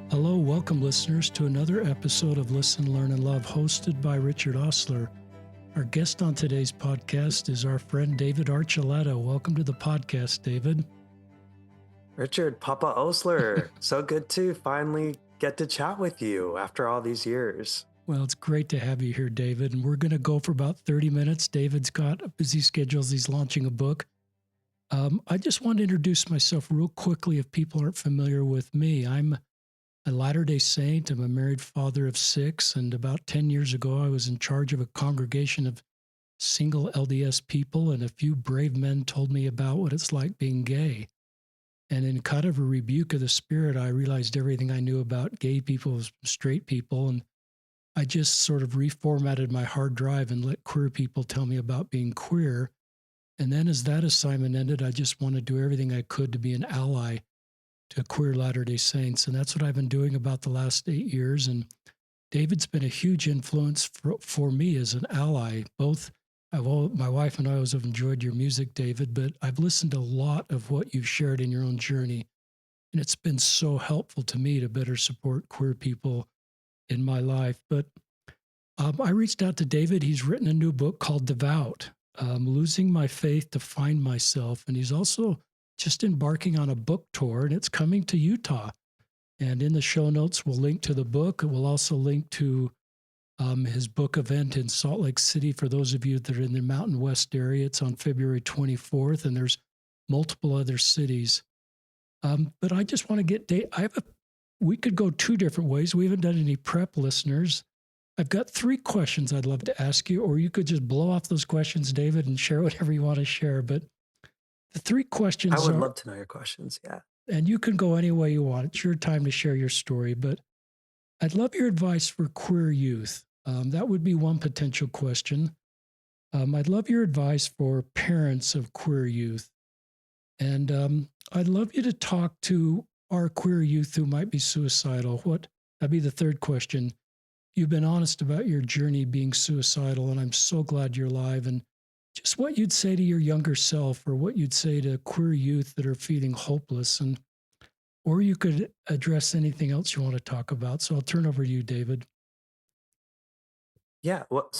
Hello, welcome listeners to another episode of Listen, Learn, and Love, hosted by Richard Osler. Our guest on today's podcast is our friend David Archuleta. Welcome to the podcast, David. Richard, Papa Osler, so good to finally get to chat with you after all these years. Well, it's great to have you here, David, and we're going to go for about 30 minutes. David's got a busy schedule as he's launching a book. I just want to introduce myself real quickly if people aren't familiar with me. I'm a Latter-day Saint. I'm a married father of 6, and about 10 years ago, I was in charge of a congregation of single LDS people, and a few brave men told me about what it's like being gay. And in kind of a rebuke of the spirit, I realized everything I knew about gay people was straight people, and I just sort of reformatted my hard drive and let queer people tell me about being queer. And then as that assignment ended, I just wanted to do everything I could to be an ally to queer Latter-day Saints. And that's what I've been doing about the last 8 years. And David's been a huge influence for me as an ally. My wife and I always have enjoyed your music, David, but I've listened to a lot of what you've shared in your own journey. And it's been so helpful to me to better support queer people in my life. But I reached out to David. He's written a new book called Devout, Losing My Faith to Find Myself. And he's also just embarking on a book tour, and it's coming to Utah. And in the show notes, we'll link to the book. We'll also link to his book event in Salt Lake City for those of you that are in the Mountain West area. It's on February 24th, and there's multiple other cities. But I just want to get we could go 2 different ways. We haven't done any prep, listeners. I've got 3 questions I'd love to ask you, or you could just blow off those questions, David, and share whatever you want to share. But the 3 questions I would love to know your questions, yeah. And you can go any way you want. It's your time to share your story, but I'd love your advice for queer youth. That would be one potential question. I'd love your advice for parents of queer youth. And I'd love you to talk to our queer youth who might be suicidal. That'd be the 3rd question. You've been honest about your journey being suicidal, and I'm so glad you're alive. And just what you'd say to your younger self, or what you'd say to queer youth that are feeling hopeless, or you could address anything else you want to talk about. So I'll turn over to you, David. Yeah, what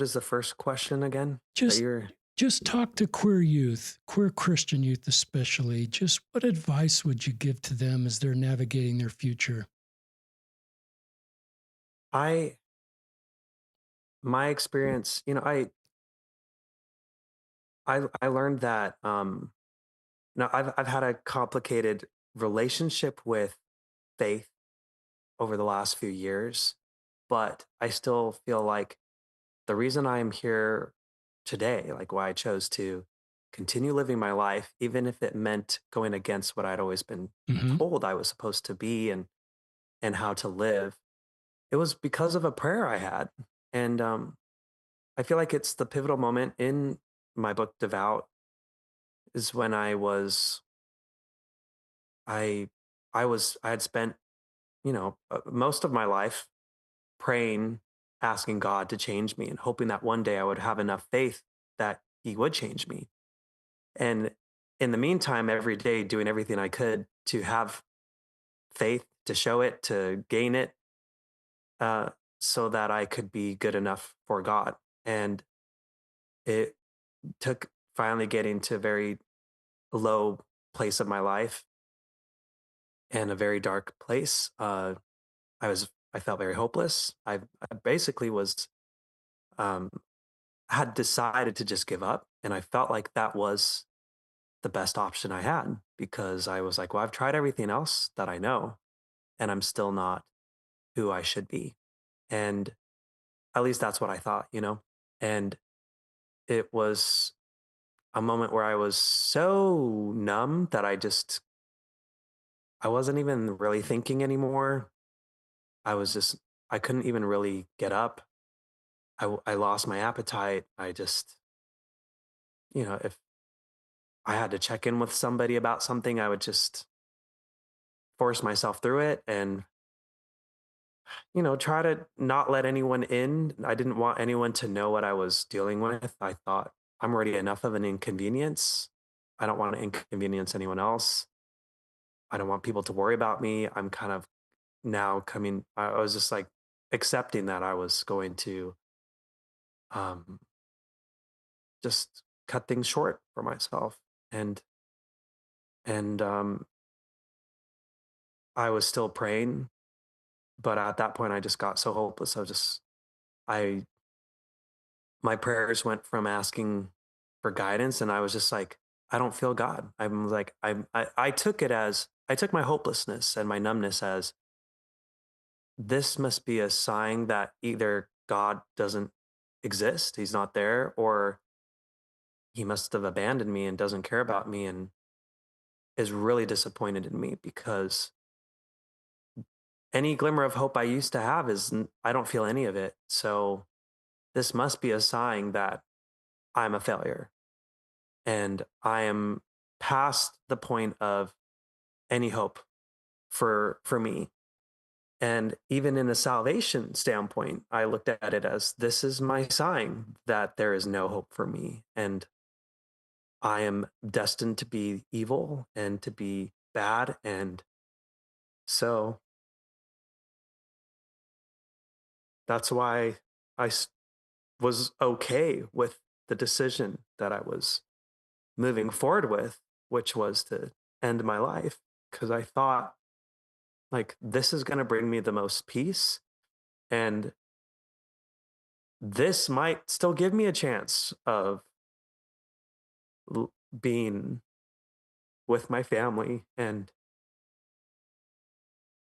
is the first question again? Just talk to queer youth, queer Christian youth especially. Just what advice would you give to them as they're navigating their future? My experience, I learned that now I've had a complicated relationship with faith over the last few years, but I still feel like the reason I am here today, like why I chose to continue living my life, even if it meant going against what I'd always been Mm-hmm. told I was supposed to be and how to live, it was because of a prayer I had. And I feel like it's the pivotal moment in my book, Devout, is when I I had spent, most of my life praying, asking God to change me and hoping that one day I would have enough faith that he would change me. And in the meantime, every day doing everything I could to have faith, to show it, to gain it, uh, so that I could be good enough for God. And it took finally getting to a very low place of my life and a very dark place. I felt very hopeless. I basically um, had decided to just give up, and I felt like that was the best option I had because I was like, well, I've tried everything else that I know, and I'm still not who I should be. And at least that's what I thought. And it was a moment where I was so numb that I wasn't even really thinking anymore. I couldn't even really get up. I lost my appetite. If I had to check in with somebody about something, I would just force myself through it and, try to not let anyone in. I didn't want anyone to know what I was dealing with. I thought I'm already enough of an inconvenience. I don't want to inconvenience anyone else. I don't want people to worry about me. I'm kind of now coming, I was just like accepting that I was going to um, just cut things short for myself. And and I was still praying, but at that point I just got so hopeless. I my prayers went from asking for guidance, and I was just like, I don't feel God. I'm like, I took it as, I took my hopelessness and my numbness as, this must be a sign that either God doesn't exist, he's not there, or he must have abandoned me and doesn't care about me and is really disappointed in me, because any glimmer of hope I used to have I don't feel any of it. So this must be a sign that I'm a failure and I am past the point of any hope for me. And even in a salvation standpoint, I looked at it as, this is my sign that there is no hope for me. And I am destined to be evil and to be bad. And so that's why was okay with the decision that I was moving forward with, which was to end my life. Because I thought, like, this is going to bring me the most peace. And this might still give me a chance of being with my family and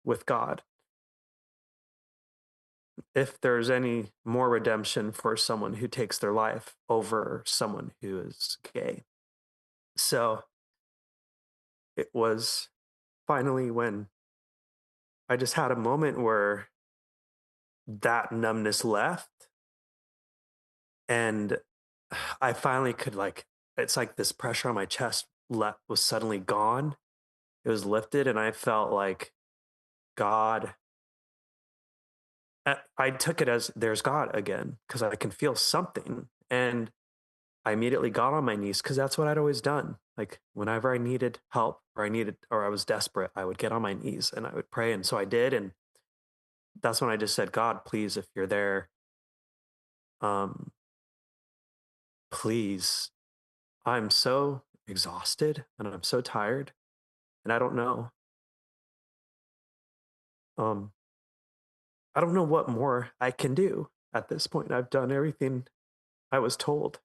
with God, if there's any more redemption for someone who takes their life over someone who is gay. So it was finally when I just had a moment where that numbness left, and I finally could, like, it's like this pressure on my chest was suddenly gone. It was lifted, and I felt like God. I took it as, there's God again, because I can feel something. And I immediately got on my knees, because that's what I'd always done. Like, whenever I needed help or I was desperate, I would get on my knees and I would pray. And so I did. And that's when I just said, God, please, if you're there, um, please, I'm so exhausted and I'm so tired and um, I don't know what more I can do at this point. I've done everything I was told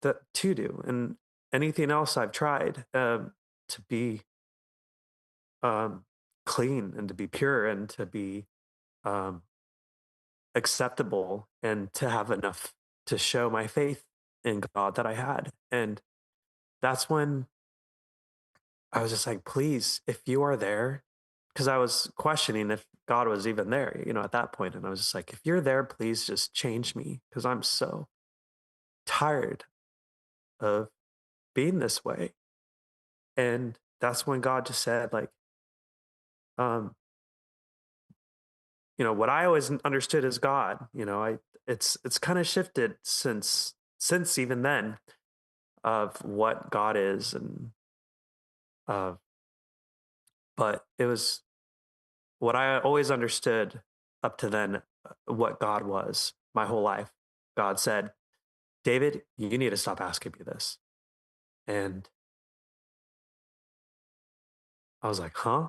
to do, and anything else I've tried, to be um, clean and to be pure and to be um, acceptable and to have enough to show my faith in God that I had. And that's when I was just like, please, if you are there, because I was questioning if God was even there, at that point. And I was just like, if you're there, please just change me, because I'm so tired of being this way. And that's when God just said, like, um, what I always understood as God, it's kind of shifted since even then, of what God is. And uh but it was what I always understood up to then, what God was my whole life. God said, David, you need to stop asking me this. And I was like, huh?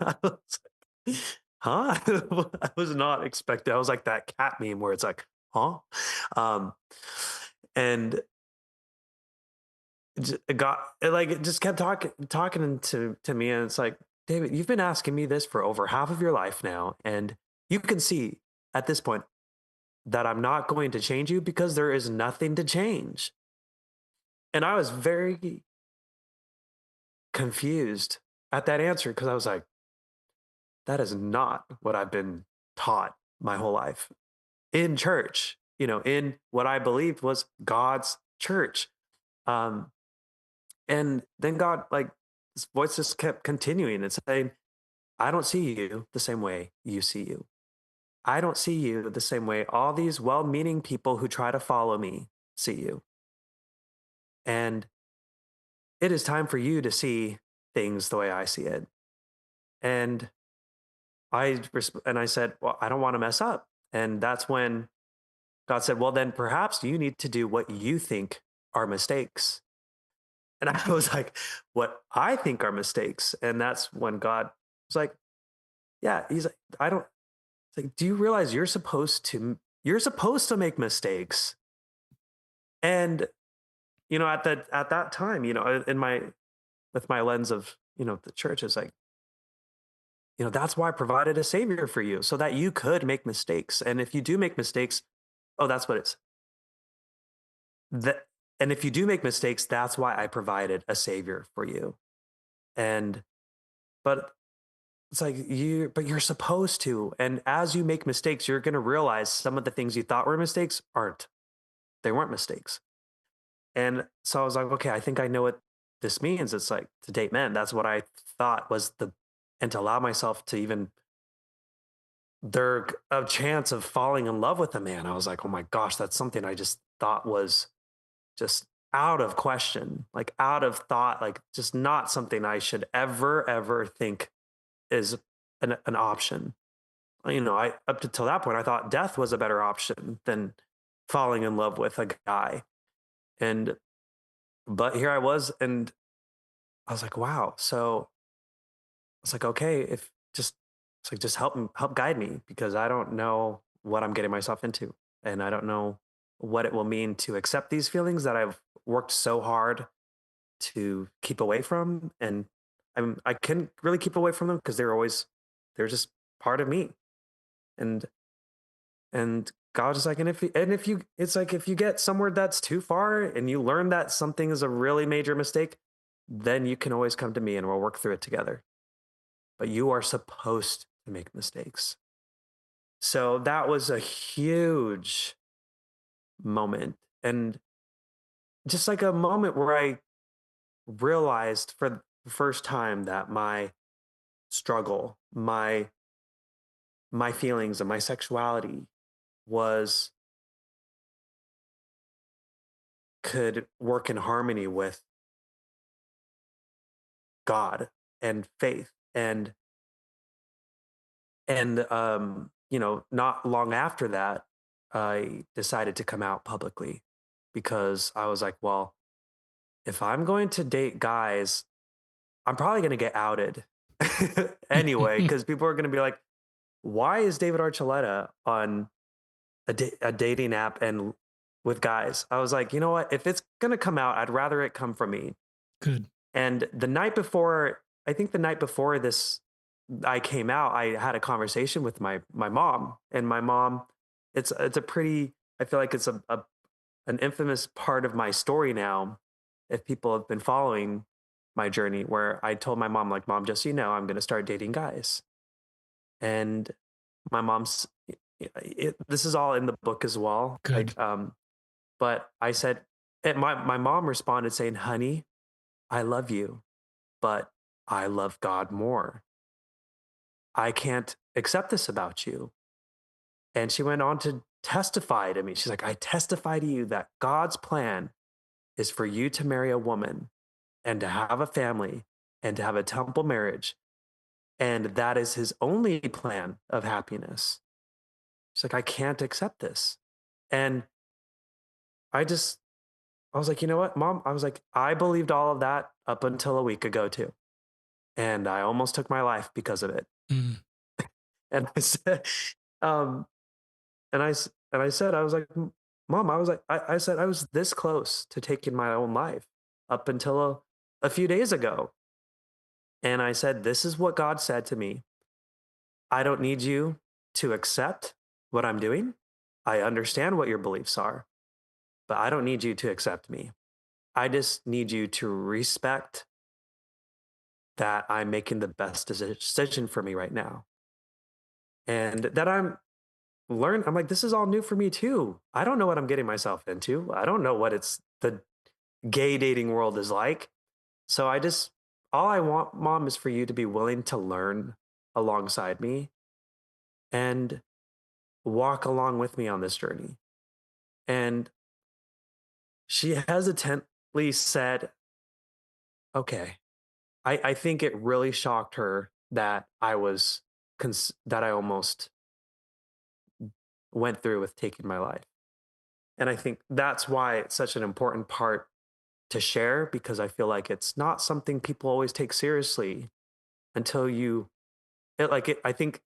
I was like, huh? I was not expecting. I was like that cat meme where it's like, huh? Um, and it got it just kept talking to me, and it's like, David, you've been asking me this for over half of your life now, and you can see at this point that I'm not going to change you, because there is nothing to change. And I was very confused at that answer, because I was like, that is not what I've been taught my whole life in church, in what I believed was God's church. Um, and then God, like, this voice just kept continuing and saying, I don't see you the same way you see you. I don't see you the same way all these well meaning people who try to follow me see you. And it is time for you to see things the way I see it. And and I said, well, I don't want to mess up. And that's when God said, well, then perhaps you need to do what you think are mistakes. And I was like, what I think are mistakes. And that's when God was like, yeah, he's like, I don't, it's like, do you realize you're supposed to make mistakes? And, at that time, with my lens of, the church is like, that's why I provided a savior for you so that you could make mistakes. And if you do make mistakes, oh, that's what it's that. And if you do make mistakes, that's why I provided a savior for you. And, but it's like but you're supposed to. And as you make mistakes, you're going to realize some of the things you thought were mistakes they weren't mistakes. And so I was like, okay, I think I know what this means. It's like to date men. That's what I thought was and to allow myself to even a chance of falling in love with a man. I was like, oh my gosh, that's something I just thought was just out of question, like out of thought, like just not something I should ever think is an option. I up until that point, I thought death was a better option than falling in love with a guy. And but here I was, and I was like, wow. So it's like, okay, if just it's like just help guide me because I don't know what I'm getting myself into. And I don't know what it will mean to accept these feelings that I've worked so hard to keep away from. And I couldn't really keep away from them because they're just part of me. And God is like, and if you it's like if you get somewhere that's too far and you learn that something is a really major mistake, then you can always come to me and we'll work through it together. But you are supposed to make mistakes. So that was a huge moment. And just like a moment where I realized for the first time that my struggle, my feelings and my sexuality was could work in harmony with God and faith. And not long after that, I decided to come out publicly because I was like, well, if I'm going to date guys, I'm probably going to get outed anyway, because people are going to be like, why is David Archuleta on a dating app and with guys? I was like, you know what? If it's going to come out, I'd rather it come from me. Good. And the night before, I think the night before this, I came out, I had a conversation with my mom, and my mom, it's a pretty, I feel like it's an infamous part of my story now. If people have been following my journey, where I told my mom, like, Mom, just so you know, I'm going to start dating guys. And my mom's, this is all in the book as well. Good. But I said, my mom responded saying, honey, I love you, but I love God more. I can't accept this about you. And she went on to testify to me. She's like, I testify to you that God's plan is for you to marry a woman and to have a family and to have a temple marriage. And that is his only plan of happiness. She's like, I can't accept this. And I just, I was like, you know what, Mom? I was like, I believed all of that up until a week ago, too. And I almost took my life because of it. Mm. And I said, um, and I said, I was like, Mom, I was like, I said, I was this close to taking my own life up until a few days ago. And I said, this is what God said to me. I don't need you to accept what I'm doing. I understand what your beliefs are, but I don't need you to accept me. I just need you to respect that I'm making the best decision for me right now. And that I'm like, this is all new for me too. I don't know what I'm getting myself into. I don't know what the gay dating world is like. So all I want, Mom, is for you to be willing to learn alongside me and walk along with me on this journey. And she hesitantly said, okay. I think it really shocked her that I was that I almost went through with taking my life. And I think that's why it's such an important part to share, because I feel like it's not something people always take seriously until I think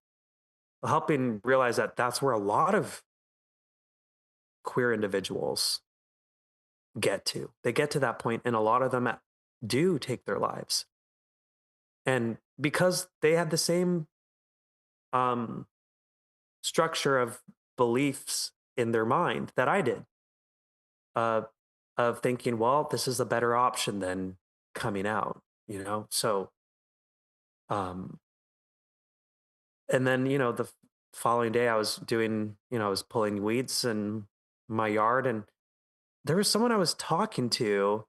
helping realize that that's where a lot of queer individuals get to. They get to that point, and a lot of them do take their lives. And because they had the same um, structure of beliefs in their mind that I did, uh, of thinking, well, this is a better option than coming out, you know? So, um, and then, the following day I was doing, I was pulling weeds in my yard, and there was someone I was talking to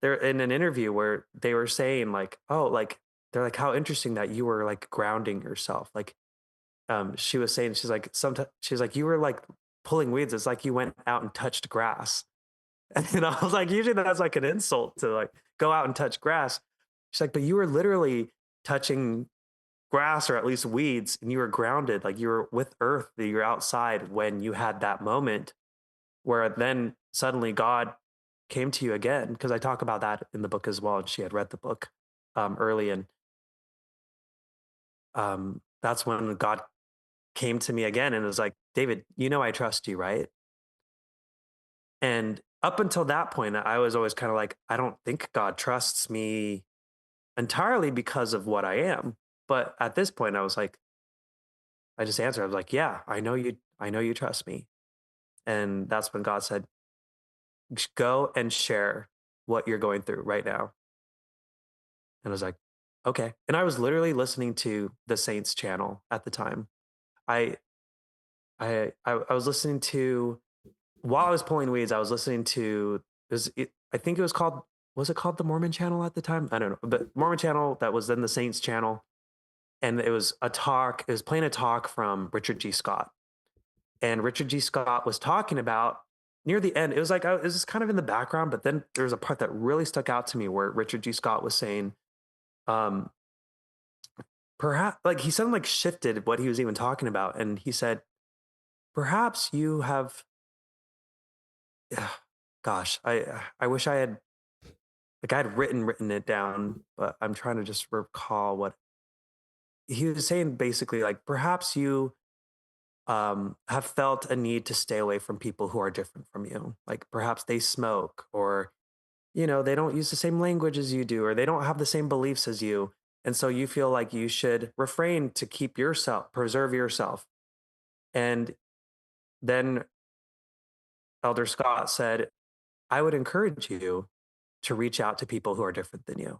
there in an interview where they were saying like, oh, like, they're like, how interesting that you were like grounding yourself. Like, she was saying, she's like, sometimes she's like, you were like pulling weeds. It's like you went out and touched grass. And I was like, usually that's like an insult to like go out and touch grass. She's like, but you were literally touching grass or at least weeds, and you were grounded, like you were with earth, that you're outside when you had that moment where then suddenly God came to you again. Because I talk about that in the book as well. And she had read the book early. And that's when God came to me again and was like, David, I trust you, right? And up until that point, I was always kind of like, I don't think God trusts me entirely because of what I am. But at this point, I was like, I just answered, I was like, yeah, I know you trust me. And that's when God said, Go and share what you're going through right now." And I was like, okay. And I was literally listening to the Saints channel at the time. I I was listening to while I was pulling weeds, I was listening to I think it was it called the Mormon channel at the time? I don't know. But Mormon channel that was then the Saints channel. And it was playing a talk from Richard G. Scott. And Richard G. Scott was talking about near the end. It was like it was just kind of in the background, but then there was a part that really stuck out to me where Richard G. Scott was saying, um, perhaps like he suddenly like shifted what he was even talking about, and he said, "Perhaps you have." Gosh, I wish I had I had written it down, but I'm trying to just recall what he was saying. Basically, like perhaps you have felt a need to stay away from people who are different from you. Like perhaps they smoke, or they don't use the same language as you do, or they don't have the same beliefs as you. And so you feel like you should refrain to keep yourself, preserve yourself. And then Elder Scott said, I would encourage you to reach out to people who are different than you,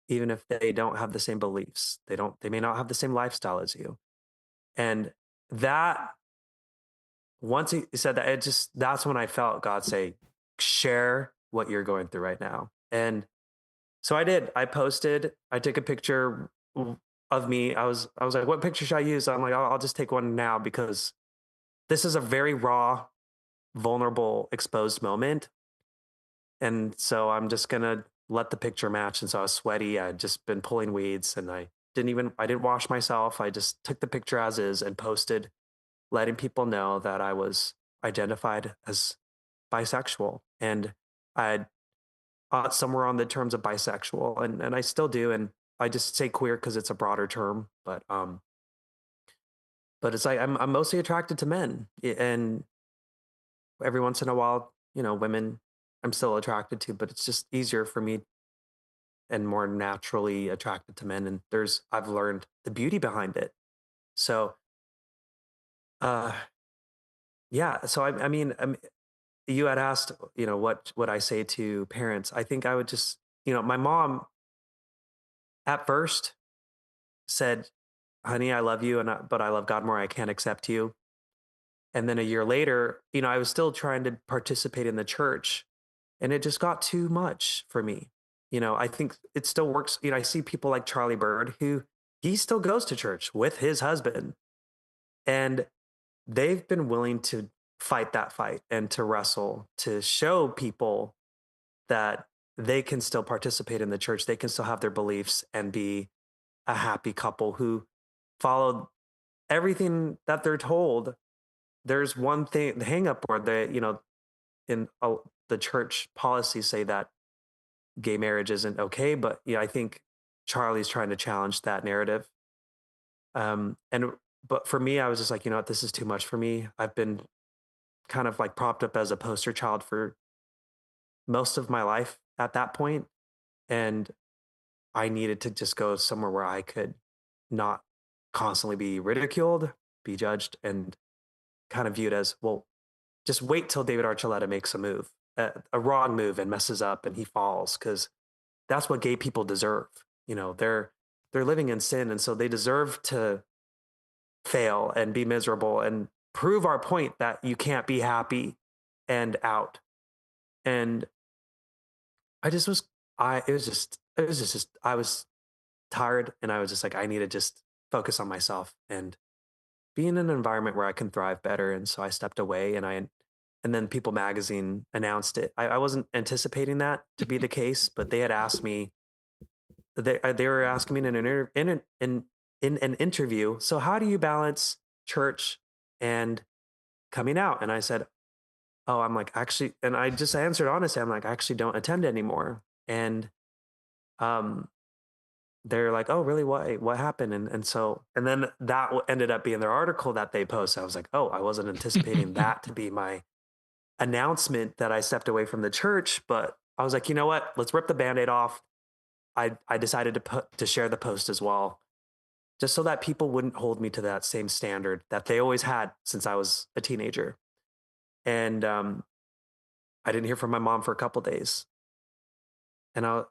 even if they don't have the same beliefs. They may not have the same lifestyle as you. And that, once he said that, that's when I felt God say, share what you're going through right now. And so I did. I took a picture of me. I was like, what picture should I use? I'm like, I'll just take one now because this is a very raw, vulnerable, exposed moment. And so I'm just gonna let the picture match. And so I was sweaty. I had just been pulling weeds, and I didn't wash myself. I just took the picture as is and posted, letting people know that I was identified as bisexual. And I had somewhere on the terms of bisexual, and I still do. And I just say queer because it's a broader term, but it's like I'm mostly attracted to men, and every once in a while, women I'm still attracted to, but it's just easier for me and more naturally attracted to men. And I've learned the beauty behind it. So, uh, yeah. So you had asked, what would I say to parents? I think I would just, my mom at first said, "Honey, I love you, but I love God more. I can't accept you." And then a year later, I was still trying to participate in the church, and it just got too much for me. I think it still works. I see people like Charlie Bird, who he still goes to church with his husband, and they've been willing to fight that fight and to wrestle to show people that they can still participate in the church. They can still have their beliefs and be a happy couple who follow everything that they're told. There's one thing, the hang up, or the, in the church policies say that gay marriage isn't okay, but yeah, I think Charlie's trying to challenge that narrative. And but for me, I was just like, you know what, this is too much for me. I've been kind of like propped up as a poster child for most of my life at that point, and I needed to just go somewhere where I could not constantly be ridiculed, be judged, and kind of viewed as, well, just wait till David Archuleta makes a move, a wrong move, and messes up and he falls, because that's what gay people deserve. They're living in sin, and so they deserve to fail and be miserable and prove our point that you can't be happy and out. And I just was, I it was just I was tired, and I was just like, I need to just focus on myself and be in an environment where I can thrive better. And so I stepped away, and then People Magazine announced it. I wasn't anticipating that to be the case, but they had asked me, they were asking me in an interview, so how do you balance church and coming out? And I said, oh, I'm like, actually, and I just answered honestly, I'm like, I actually don't attend anymore. And um they're like, oh, really? What happened? And then that ended up being their article that they posted. I was like, oh, I wasn't anticipating that to be my announcement that I stepped away from the church. But I was like, you know what? Let's rip the band-aid off. I decided to share the post as well, just so that people wouldn't hold me to that same standard that they always had since I was a teenager. And I didn't hear from my mom for a couple days, and or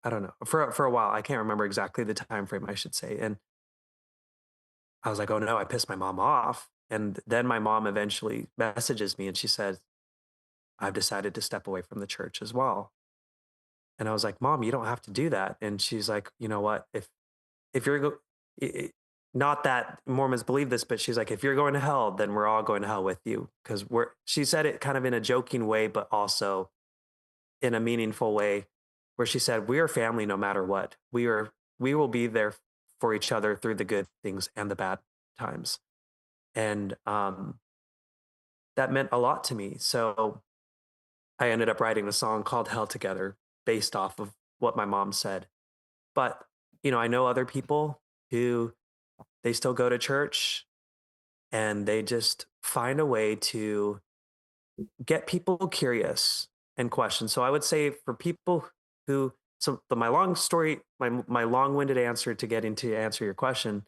I don't know, for a while. I can't remember exactly the time frame, I should say. And I was like, oh no, I pissed my mom off. And then my mom eventually messages me and she said, I've decided to step away from the church as well. And I was like, Mom, you don't have to do that. And she's like, you know what? If you're i- i- not that Mormons believe this, but she's like, if you're going to hell, then we're all going to hell with you. Because she said it kind of in a joking way, but also in a meaningful way, where she said, we are family no matter what. We will be there for each other through the good things and the bad times. And that meant a lot to me. So I ended up writing a song called Hell Together based off of what my mom said. But, I know other people who, they still go to church and they just find a way to get people curious and question. So I would say for people who, my long story, my long-winded answer to getting to answer your question.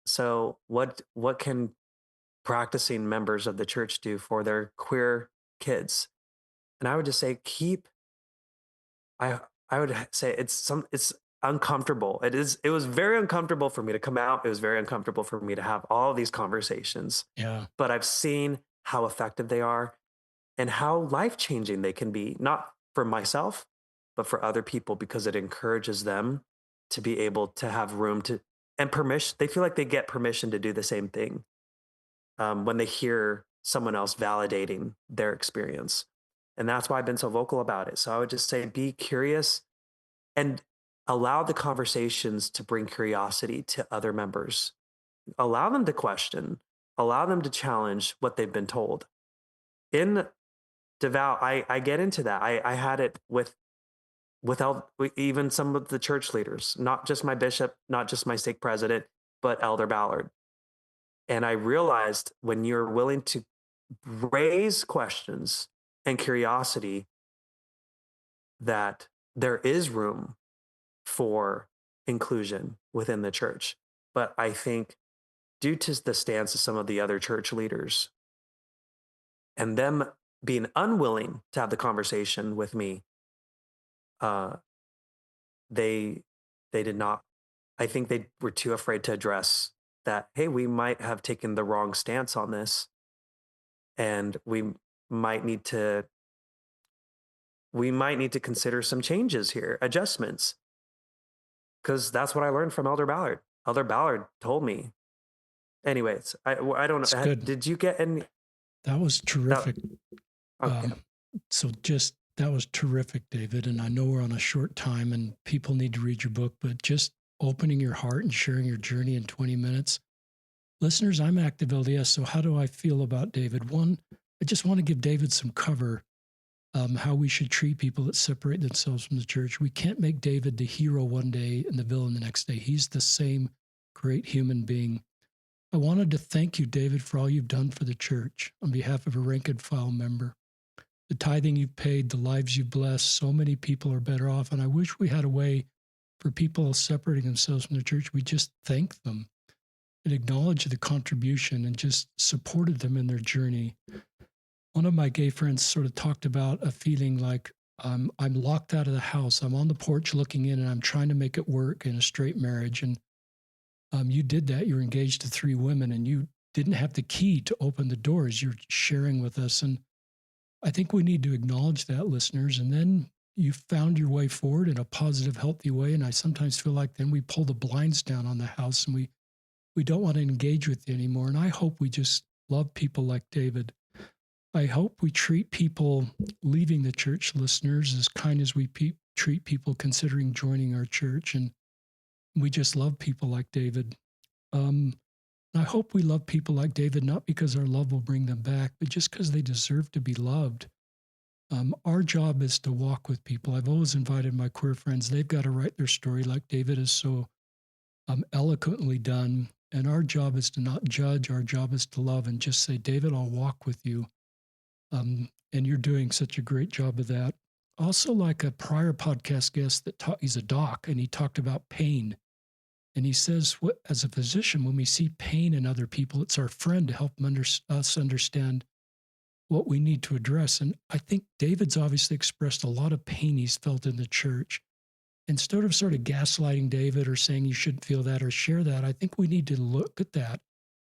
So what can practicing members of the church do for their queer kids? And I would just say I I would say it's uncomfortable. It was very uncomfortable for me to come out. It was very uncomfortable for me to have all these conversations. Yeah. But I've seen how effective they are and how life-changing they can be, not for myself, but for other people, because it encourages them to be able to have room to, and permission. They feel like they get permission to do the same thing when they hear someone else validating their experience. And that's why I've been so vocal about it. So I would just say, be curious and allow the conversations to bring curiosity to other members. Allow them to question, allow them to challenge what they've been told. In Devout, I get into that. I had it without even some of the church leaders, not just my bishop, not just my stake president, but Elder Ballard. And I realized, when you're willing to raise questions and curiosity, that there is room for inclusion within the church. But I think, due to the stance of some of the other church leaders and them being unwilling to have the conversation with me, uh, they they did not. I think they were too afraid to address that. Hey, we might have taken the wrong stance on this, and might need to we might need to consider some changes here, adjustments, because that's what I learned from Elder Ballard. Elder Ballard told me. Anyways, I don't It's know. good. Did you get any That was that? terrific. Okay. So just That was terrific, David. And I know we're on a short time and people need to read your book, but just opening your heart and sharing your journey in 20 minutes. Listeners, I'm active LDS. So, how do I feel about David? One, I just want to give David some cover, how we should treat people that separate themselves from the church. We can't make David the hero one day and the villain the next day. He's the same great human being. I wanted to thank you, David, for all you've done for the church on behalf of a rank and file member. The tithing you've paid, the lives you've blessed, so many people are better off. And I wish we had a way for people separating themselves from the church. We just thank them and acknowledge the contribution and just supported them in their journey. One of my gay friends sort of talked about a feeling like I'm locked out of the house. I'm on the porch looking in and I'm trying to make it work in a straight marriage. And you did that. You were engaged to 3 women and you didn't have the key to open the doors. You're sharing with us. And I think we need to acknowledge that, listeners. And then you found your way forward in a positive, healthy way. And I sometimes feel like then we pull the blinds down on the house and we don't want to engage with you anymore. And I hope we just love people like David. I hope we treat people leaving the church, listeners, as kind as we treat people considering joining our church. And we just love people like David. I hope we love people like David, not because our love will bring them back, but just because they deserve to be loved. Our job is to walk with people. I've always invited my queer friends. They've got to write their story like David has so eloquently done. And our job is to not judge. Our job is to love and just say, David, I'll walk with you. And you're doing such a great job of that. Also, like a prior podcast guest that he's a doc, and he talked about pain. And he says, as a physician, when we see pain in other people, it's our friend to help us understand what we need to address. And I think David's obviously expressed a lot of pain he's felt in the church. Instead of sort of gaslighting David or saying you shouldn't feel that or share that, I think we need to look at that,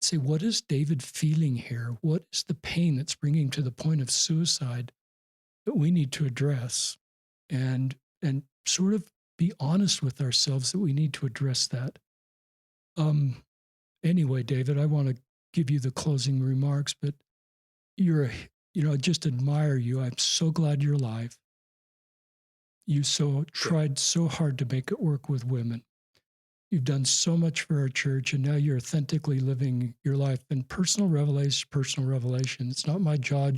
say, what is David feeling here? What is the pain that's bringing to the point of suicide that we need to address? And sort of be honest with ourselves that we need to address that. Anyway, David, I want to give you the closing remarks, but I just admire you. I'm so glad you're alive. You tried so hard to make it work with women. You've done so much for our church, and now you're authentically living your life. And personal revelation. It's not my job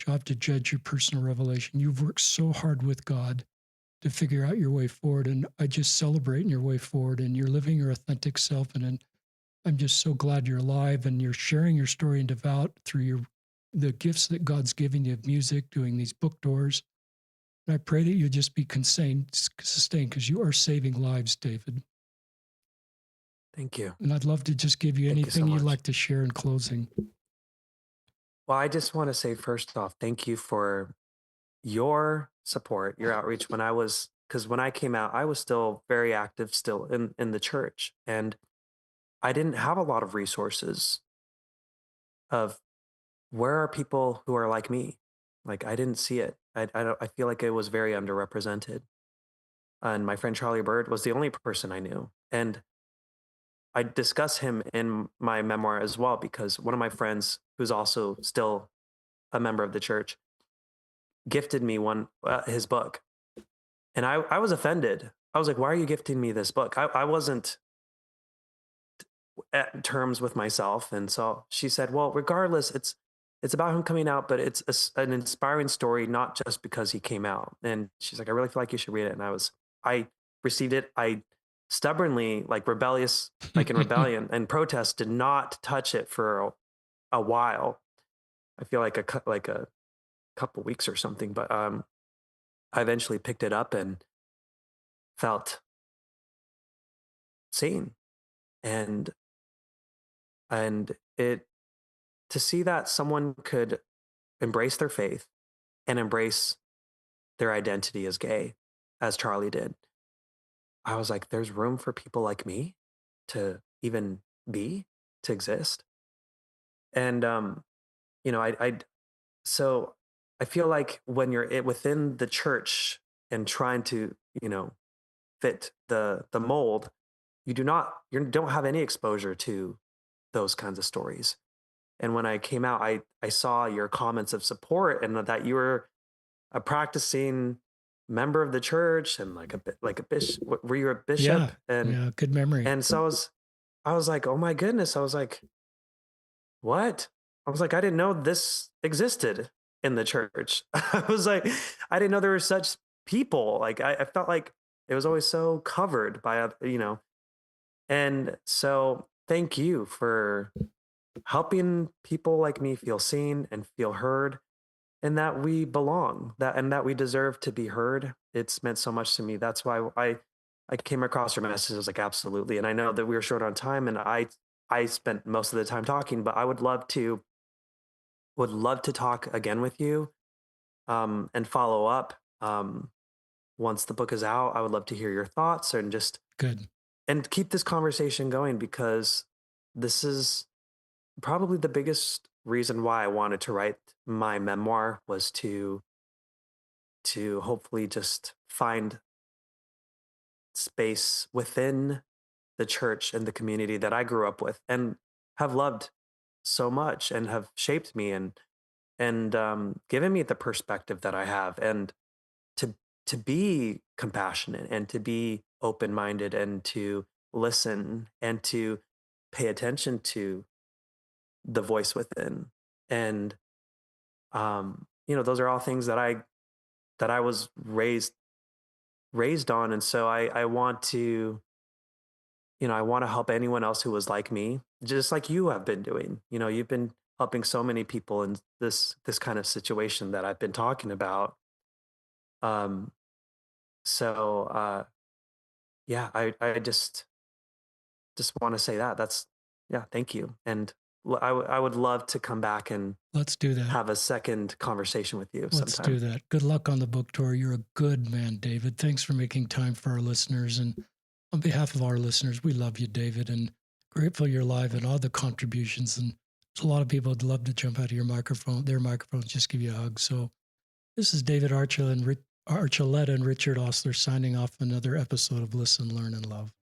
to judge your personal revelation. You've worked so hard with God to figure out your way forward, and I just celebrate in your way forward, and you're living your authentic self, and I'm just so glad you're alive, and you're sharing your story in Devout through the gifts that God's given you of music, doing these book doors. And I pray that you'll just be sustained because you are saving lives, David. Thank you. And I'd love to just give you Thank you anything so you'd much. like to share in closing. Well, I just want to say first off, thank you for your support, your outreach because when I came out, I was still very active still in the church. And I didn't have a lot of resources of where are people who are like me? Like I didn't see it. I feel like it was very underrepresented. And my friend Charlie Bird was the only person I knew. And I discuss him in my memoir as well because one of my friends, who's also still a member of the church, gifted me his book, and I was offended. I was like, "Why are you gifting me this book?" I wasn't at terms with myself, and so she said, "Well, regardless, it's about him coming out, but it's an inspiring story, not just because he came out." And she's like, "I really feel like you should read it." And I received it. I stubbornly, like rebellious, like in rebellion and protest, did not touch it for a while. I feel like a couple weeks or something, but I eventually picked it up and felt seen, and it to see that someone could embrace their faith and embrace their identity as gay, as Charlie did. I was like, there's room for people like me to even be, to exist. And I so I feel like when you're within the church and trying to, fit the mold, you don't have any exposure to those kinds of stories. And when I came out, I saw your comments of support and that you were a practicing member of the church and like a bishop. Were you a bishop? Yeah. Yeah. Good memory. And so I was like, oh my goodness. I was like, what? I was like, I didn't know this existed in the church. I was like, I didn't know there were such people. Like I felt like it was always so covered by and so thank you for helping people like me feel seen and feel heard and that we belong that we deserve to be heard. It's meant so much to me. That's why I came across your message. I was like, absolutely. And I know that we were short on time and I spent most of the time talking, but I would love to talk again with you and follow up once the book is out. I would love to hear your thoughts and just Good. and keep this conversation going because this is probably the biggest reason why I wanted to write my memoir was to hopefully just find space within the church and the community that I grew up with and have loved so much and have shaped me and given me the perspective that I have and to to be compassionate and to be open minded and to listen and to pay attention to the voice within and those are all things that I was raised on and so I want to I want to help anyone else who was like me just like you have been doing. You've been helping so many people in this kind of situation that I've been talking about. um so yeah, I just want to say that that's yeah, thank you. And I would love to come back and Let's do that. have a second conversation with you Let's do sometime. that. Good luck on the book tour. You're a good man, David. Thanks for making time for our listeners. And on behalf of our listeners, we love you, David, and grateful you're live and all the contributions. And there's a lot of people who'd love to jump out of their microphones, just give you a hug. So this is David Archuleta and Richard Ostler signing off another episode of Listen, Learn, and Love.